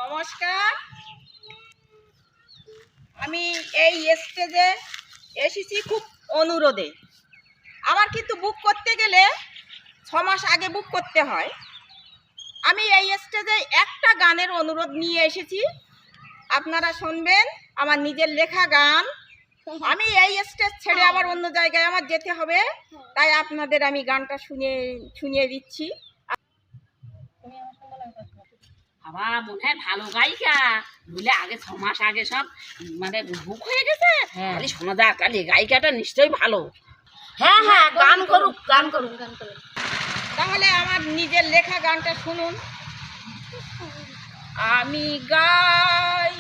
নমস্কার। আমি এই স্টেজে এসেছি খুব অনুরোধে। আমার কিন্তু বুক করতে গেলে 6 মাস আগে বুক করতে হয়। আমি এই স্টেজে একটা গানের অনুরোধ নিয়ে এসেছি, আপনারা শুনবেন। আমার নিজের লেখা গান। আমি এই স্টেজ ছেড়ে আবার অন্য জায়গায় আমার যেতে হবে, তাই আপনাদের আমি গানটা শুনিয়ে দিচ্ছি। বাবা মনে হয় ভালো গায়িকা বলে আগে 6 মাস আগে সব মানে বুক হয়ে গেছে। খালি শোনা যাক, তাহলে গায়িকাটা নিশ্চয়ই ভালো। হ্যাঁ হ্যাঁ, গান করুক গান করুক গান করুক। তাহলে আমার নিজের লেখা গানটা শুনুন। আমি গাই,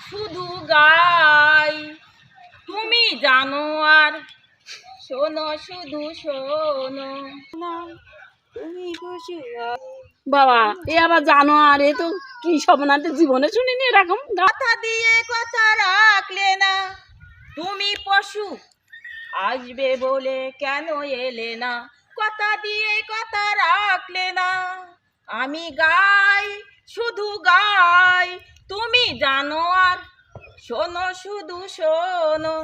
শুধু গাই, তুমি জানো আর শোনো, শুধু শোনো, তুমি খুশি। বাবা এ আবার জানো, আর এ তো কি সবনাতে জীবনে শুনিনি এরকম গান। কথা দিয়ে কথা রাখলে না, তুমি পশু আসবে বলে কেন এলে না। কথা দিয়ে কথা রাখলে না। আমি গাই, শুধু গাই, তুমি জানো আর শোনো, শুধু শোনো।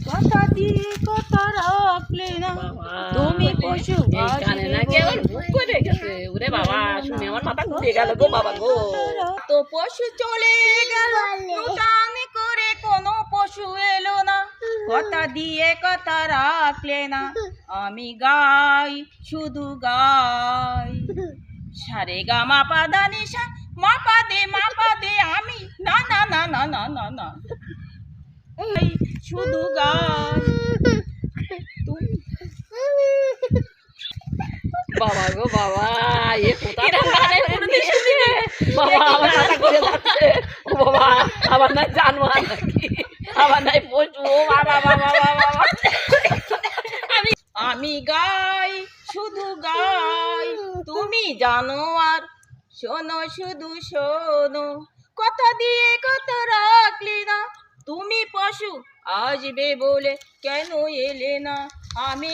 কথা দিয়ে কথা রাখলে না, তুমি পশু এই গানে নাকি আবার বুক করে গেছে। ওরে বাবা, শুনে আমার মাথা ঘুরে গেল গো বাবা গো। তো পশু চলে গেল, নূতন করে কোনো পশু এলো না। কথা দিয়ে কথা রাখলে না। আমি গাই, শুধু গাই। সারে গা মা পা দা নি সা, মা পা দে আমি না না না না না না না, এই শুধু গাই। বাবা গো বাবা, এ কোথায় গানে কোনোদিন শুনিনি। বাবা আমার মাথা ঘুরে যাচ্ছে। ও বাবা, আবার নাই জানোয়ার নাকি, আবার নাই পশু। ও বাবা বাবা বাবা। আমি গাই, শুধু গাই, তুমি জানো আর শোনো, শুধু শোনো। কথা দিয়ে কথা রাখলে না, তুমি পশু আসবে বলে কেন এলে না। আমি